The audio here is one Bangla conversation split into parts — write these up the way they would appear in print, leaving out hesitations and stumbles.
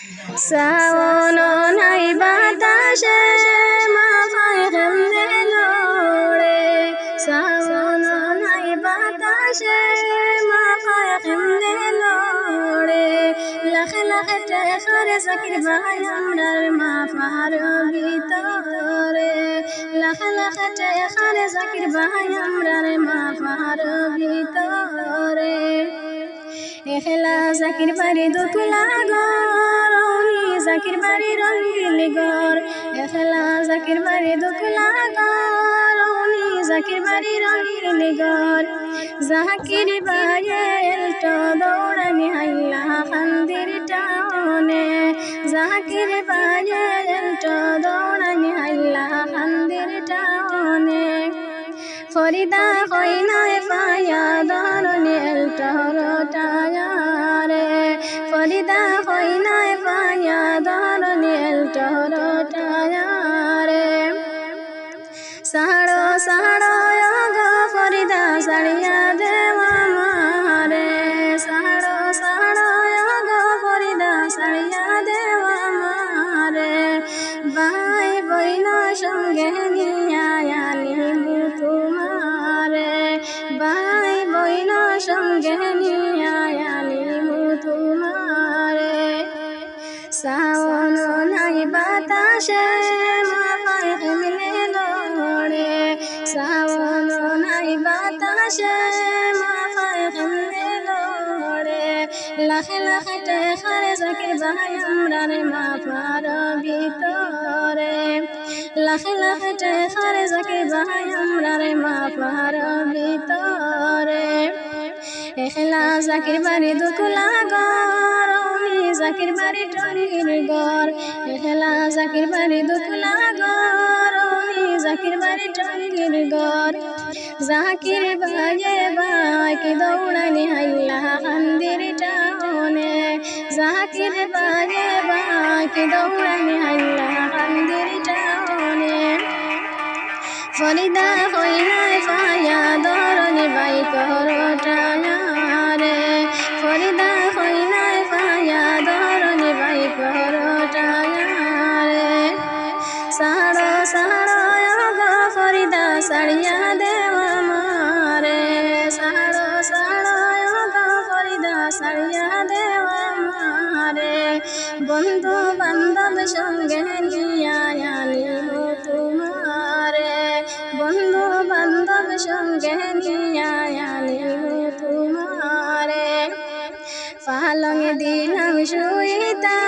শ্রাবণ নাই বাতাসে মাথায় কেমনে লড়ে, শ্রাবণ নাই বাতাসে মাথায় কেমনে লড়ে। লাখে লাখে টেকারে জাকির ভাই আমরার মাথার ভিতরে, লাখে লাখে টেকারে জাকির ভাই আমরার মাথার ভিতরে। এখেলা জাকির বাড়ি দুকুলা ঘর, জাকির বাড়ি রঙ্গিল ঘর। এখেলা জাকির বাড়ি দুকুলা ঘর, জাকির বাড়ি রঙ্গিল ঘর। জাকির বাড়ি এলটো দৌড়ানি হাইলা খান্দির টানে, জাকির বাড়ি এলটো দৌড়ানি হাইলা খান্দির টানে। ফরিদা কইনায় পায়া দরনে এলটোর টায়ারে, ফরিদা কইনায় পায়া দরনে এলটোর টায়ারে। সাড়ো সাড়ো গো ফরিদা সাড়িয়া দেওয়া মারে, সাড়ো সাড়ো গো ফরিদা সাড়িয়া দেওয়া মারে। ভাই বইন সঙ্গে নিয়া আনিমু তোমারে, ভাই বইন সঙ্গে নিয়া আনিমু তোমারে। শ্রাবণ নাই বাতাসে মাথায় কেমনে লড়ে, শ্রাবণ নাই বাতাসে মাথায় কেমনে লড়ে। লাখে লাখে টেকারে জাকির ভাই আমরার মাথার ভিতরে, লাখে লাখে টেকারে জাকির ভাই আমরার মাথার ভিতরে। এখেলা জাকির বাড়ি দুকুলা ঘর, জাকির বাড়ি টঙ্গির ঘর। এখেলা জাকির বাড়ি দুকুলা ঘর, জাকির বাড়ি টঙ্গির ঘর। জাকির বাজে বাকি দৌড়ানি হাইলা খান্দির টানে, জাকির বাজে বাকি দৌড়ানি হাইলা খান্দির টানে। ফরিদা কইনায় পায়া দরনি বাই কর টায়ারে, ফরিদা কইনায় পায়া দরনি বাই কর টায়ারে। সাড়ো সাড়ো গো ফরিদা সাড়িয়া দেওয়া মারে, সাড়ো সাড়ো গো ফরিদা সাড়িয়া দেওয়া মারে। বন্ধু বান্ধব সঙ্গে নিয়া আনিমু তোমারে, বন্ধু বান্ধব সঙ্গে নিয়া আনিমু তোমারে। পালং দিলাম সুইতা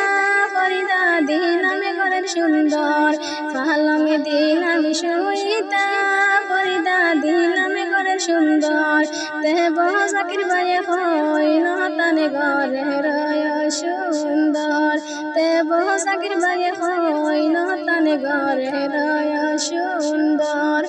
ফরিদা দিলাম ঘরের সুন্দর, পালং দিলাম সুইতা ফরিদা দিলাম ঘরের সুন্দর। দেব জাকির ভাই হইল তানে ঘরের সুন্দর, দেব জাকির ভাই হইল তানে ঘরের সুন্দর।